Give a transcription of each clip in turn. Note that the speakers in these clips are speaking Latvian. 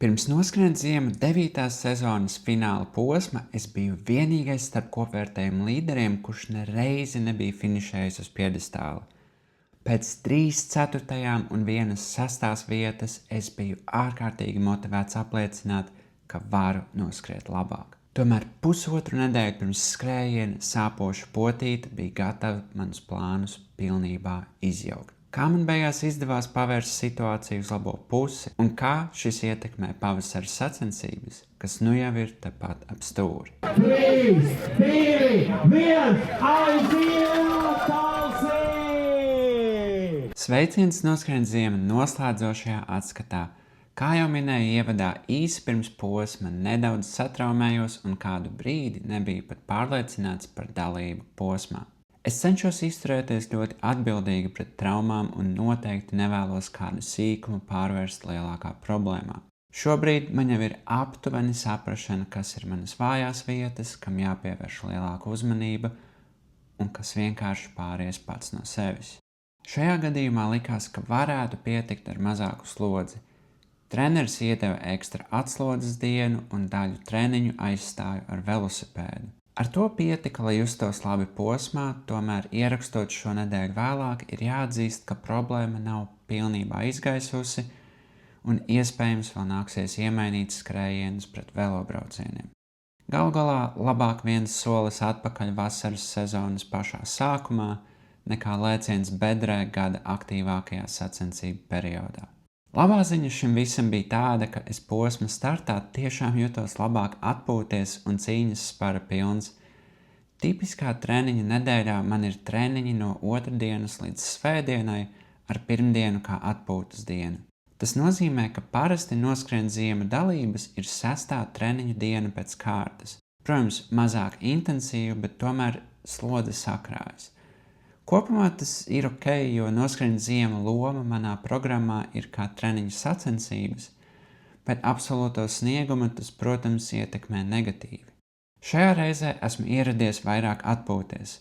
Pirms noskrien ziemu 9. sezonas fināla posma es biju vienīgais starp kopvērtējumu līderiem, kurš nereizi nebija finišējis uz pjedestāla. Pēc 3/4 un 1/6 vietas es biju ārkārtīgi motivēts apliecināt, ka varu noskriet labāk. Tomēr pusotru nedēļu pirms skrējiena sāpoša potīte bija gatava manus plānus pilnībā izjaukt. Kā man beigās izdevās pavērst situāciju uz labo pusi un kā šis ietekmē pavasara sacensības, kas nu jau ir tepat ap stūri. 3, 2, 1, aiziet, talsī! Sveiciens noskrien ziema noslēdzošajā atskatā. Kā jau minēju ievadā, īsi pirms posma nedaudz satraumējos un kādu brīdi nebiju pat pārliecināts par dalību posmā. Es cenšos izturēties ļoti atbildīgi pret traumām un noteikti nevēlos kādu sīkumu pārvērst lielākā problēmā. Šobrīd man jau ir aptuveni saprašana, kas ir manas vājās vietas, kam jāpievērš lielāka uzmanība un kas vienkārši pāries pats no sevis. Šajā gadījumā likās, ka varētu pietikt ar mazāku slodzi. Treneris iedeva ekstra atslodzes dienu un daļu treniņu aizstāju ar velosipēdu. Ar to pietika, lai justos labi posmā, tomēr ierakstot šo nedēļu vēlāk ir jāatzīst, ka problēma nav pilnībā izgaisusi un iespējams vēl nāksies iemainīt skrējienus pret velobraucieniem. Galu galā labāk viens solis atpakaļ vasaras sezonas pašā sākumā nekā lēciens bedrē gada aktīvākajā sacensību periodā. Labā ziņa šim visam bija tāda, ka es posma startā tiešām jutos labāk atpūties un cīņas spara pilns. Tipiskā treniņa nedēļā man ir treniņi no otrdienas līdz svētdienai ar pirmdienu kā atpūtas dienu. Tas nozīmē, ka parasti noskrien ziema dalības ir 6. treniņu diena pēc kārtas. Protams, mazāk intensīva, bet tomēr slodze sakrājas. Kopumā tas ir ok, jo noskrien ziema loma manā programmā ir kā treniņu sacensības, bet absolūto sniegumu tas, protams, ietekmē negatīvi. Šajā reizē esmu ieradies vairāk atpūties.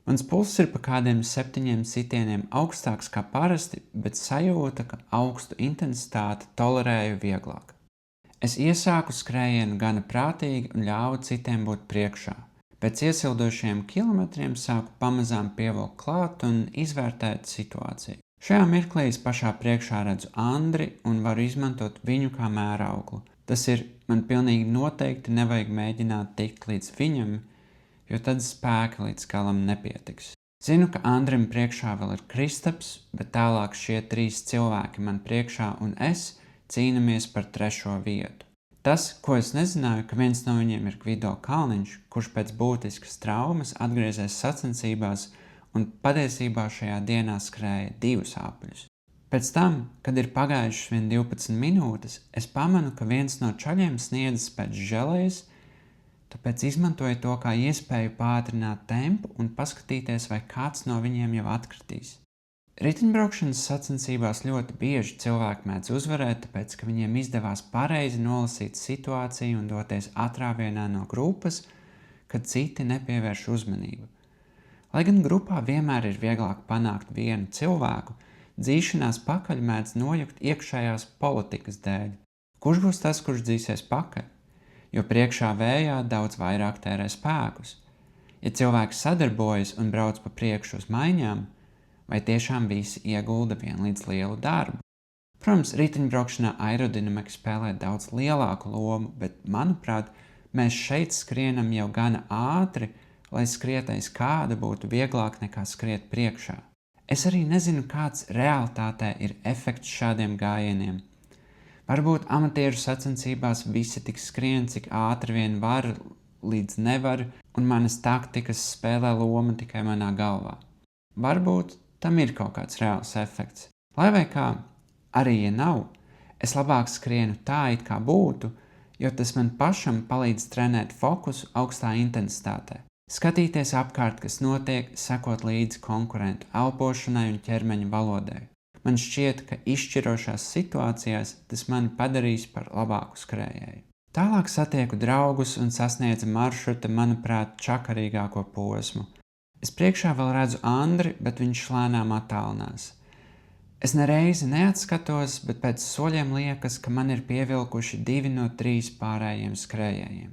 Mans pulss ir pa kādiem 7 sitieniem augstāks kā parasti, bet sajūta, ka augstu intensitāti tolerēju vieglāk. Es iesāku skrējienu gana prātīgi un ļāvu citiem būt priekšā. Pēc iesildošiem kilometriem sāku pamazām pievilkt klāt un izvērtēt situāciju. Šajā mirklī es pašā priekšā redzu Andri un varu izmantot viņu kā mērauklu. Tas ir, man pilnīgi noteikti nevajag mēģināt tikt līdz viņam, jo tad spēka līdz galam nepietiks. Zinu, ka Andrim priekšā vēl ir Kristaps, bet tālāk šie 3 cilvēki man priekšā un es cīnamies par 3. vietu. Tas, ko es nezināju, ka viens no viņiem ir Gvido Kalniņš, kurš pēc būtiskas traumas atgriezies sacensībās un patiesībā šajā dienā skrēja 2 apļus. Pēc tam, kad ir pagājušas vien 12 minūtes, es pamanu, ka viens no čaļiem sniedzas pēc želejas, tāpēc izmantoju to kā iespēju pātrināt tempu un paskatīties, vai kāds no viņiem jau atkritīs. Riteņbraukšanas sacensībās ļoti bieži cilvēki mēdz uzvarēt, tāpēc, ka viņiem izdevās pareizi nolasīt situāciju un doties atrāvienā no grupas, kad citi nepievērš uzmanību. Lai gan grupā vienmēr ir vieglāk panākt vienu cilvēku, dzīšanās pakaļ mēdz nojukt iekšējās politikas dēļ. Kurš būs tas, kurš dzīsies pakaļ? Jo priekšā vējā daudz vairāk tērē spēkus. Ja cilvēki sadarbojas un brauc pa priekšu uz maiņām, vai tiešām visi iegulda vienlīdz lielu darbu? Protams, riteņbraukšanā aerodinamika spēlē daudz lielāku lomu, bet, manuprāt, mēs šeit skrienam jau gana ātri, lai skriet aiz kāda būtu vieglāk nekā skriet priekšā. Es arī nezinu, kāds realitātē ir efekts šādiem gājieniem. Varbūt amatieru sacensībās visi tik skrien, cik ātri vien var, līdz nevar, un manas taktikas spēlē lomu tikai manā galvā. Varbūt tam ir kaut kāds reāls efekts. Lai vai kā, arī ja nav, es labāk skrienu tā, it kā būtu, jo tas man pašam palīdz trenēt fokusu augstā intensitātē. Skatīties apkārt, kas notiek, sekot līdzi konkurentu elpošanai un ķermeņa valodai. Man šķiet, ka izšķirošās situācijās tas mani padarīs par labāku skrējēju. Tālāk satieku draugus un sasniedzu maršruta, manuprāt, čakarīgāko posmu. Es priekšā vēl redzu Andri, bet viņš lēnām attālinās. Es nereizi neatskatos, bet pēc soļiem liekas, ka man ir pievilkuši 2 no 3 pārējiem skrējējiem.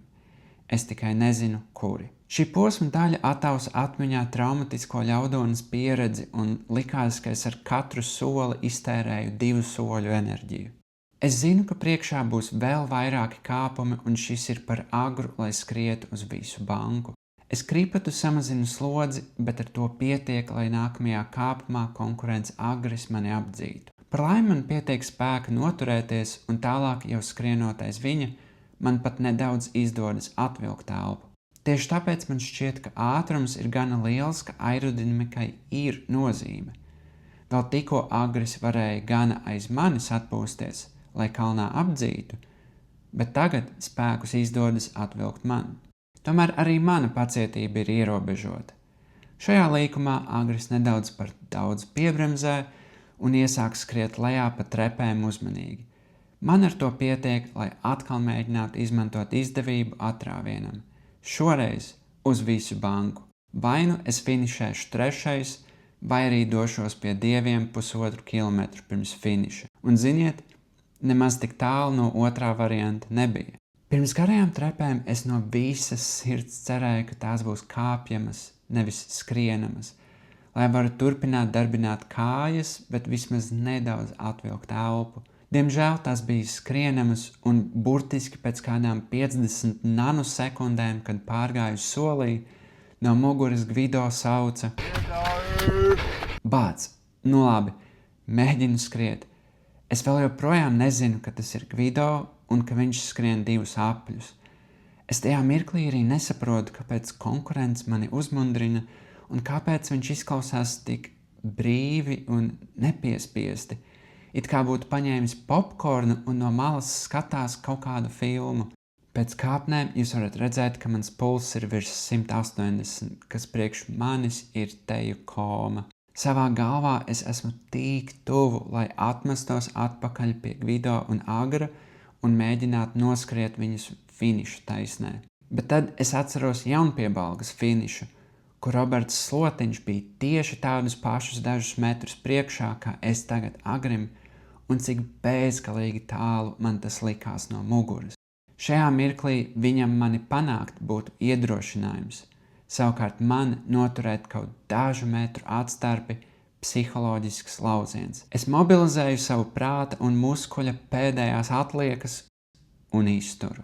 Es tikai nezinu, kuri. Šī posma daļa attausa atmiņā traumatisko ļaudonas pieredzi un likās, ka es ar katru soli iztērēju 2 soļu enerģiju. Es zinu, ka priekšā būs vēl vairāki kāpumi un šis ir par agru, lai skrietu uz visu banku. Es kripatu samazinu slodzi, bet ar to pietiek, lai nākamajā kāpumā konkurence agres mani apdzītu. Par laimi man pietiek spēka noturēties un tālāk jau skrienot aiz viņa, man pat nedaudz izdodas atvilkt elpu. Tieši tāpēc man šķiet, ka ātrums ir gana liels, ka aerodinamikai ir nozīme. Vēl tikko agres varēja gana aiz manis atpūsties, lai kalnā apdzītu, bet tagad spēkus izdodas atvilkt man. Tomēr arī mana pacietība ir ierobežota. Šajā līkumā agres nedaudz par daudz piebremzē un iesāk skriet lejā pa trepēm uzmanīgi. Man ar to pietiek, lai atkal mēģinātu izmantot izdevību atrāvienam. Šoreiz uz visu banku. Vai nu es finišēšu 3. vai arī došos pie dieviem 1,5 kilometru pirms finiša. Un ziniet, nemaz tik tālu no otrā varianta nebija. Pirms garajām trepēm es no visas sirds cerēju, ka tās būs kāpjamas, nevis skrienamas, lai varu turpināt darbināt kājas, bet vismaz nedaudz atvilkt elpu. Diemžēl tās bija skrienamas un burtiski pēc kādām 50 nanosekundēm, kad pārgāju solī, no muguras Gvido sauca: Bāc, nu labi, mēģinu skriet. Es vēl joprojām nezinu, ka tas ir Gvido un ka viņš skrien 2 apļus. Es tajā mirklī arī nesaprotu, kāpēc konkurence mani uzmundrina un kāpēc viņš izklausās tik brīvi un nepiespiesti. It kā būtu paņēmis popkornu un no malas skatās kaut kādu filmu. Pēc kāpnēm jūs varat redzēt, ka mans pulss ir virs 180, kas priekš manis ir teju koma. Savā galvā es esmu tik tuvu, lai atmestos atpakaļ pie Gvido un Agra un mēģinātu noskriet viņus finiša taisnē. Bet tad es atceros jaunpiebalgas finišu, kur Roberts Slotiņš bija tieši tādus pašus dažus metrus priekšā, kā es tagad Agrim, un cik bezgalīgi tālu man tas likās no muguras. Šajā mirklī viņam mani panākt būtu iedrošinājums, savukārt man noturēt kaut dažu metru atstarpi psiholoģisks lauciens. Es mobilizēju savu prāta un muskuļa pēdējās atliekas un izturu.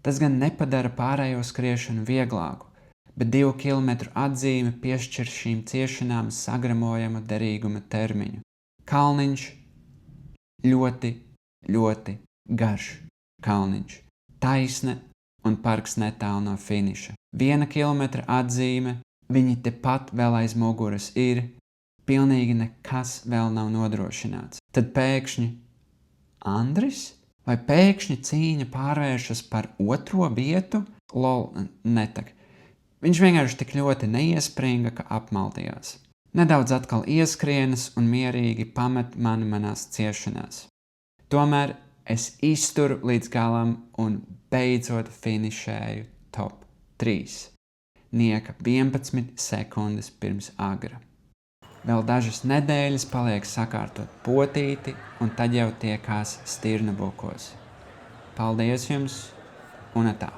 Tas gan nepadara pārējo skriešanu vieglāku, bet 2 kilometru atzīme piešķir šīm ciešanām sagramojama derīguma termiņu. Kalniņš, ļoti, ļoti garš kalniņš, taisne un parks netālu no finiša. 1 kilometra atzīme, viņi tepat vēl aiz muguras ir, pilnīgi nekas vēl nav nodrošināts. Tad pēkšņi Andris? Vai pēkšņi cīņa pārvēršas par 2. vietu? Lol, netak. Viņš vienkārši tik ļoti neiespringa, ka apmaltījās. Nedaudz atkal ieskrienas un mierīgi pamet mani manās ciešanās. Tomēr es izturu līdz galam un beidzot finišēju top 3. Nieka 11 sekundes pirms Agra. Vēl dažas nedēļas paliek sakārtot potīti un tad jau tiekās Stirnabukos. Paldies jums un atā!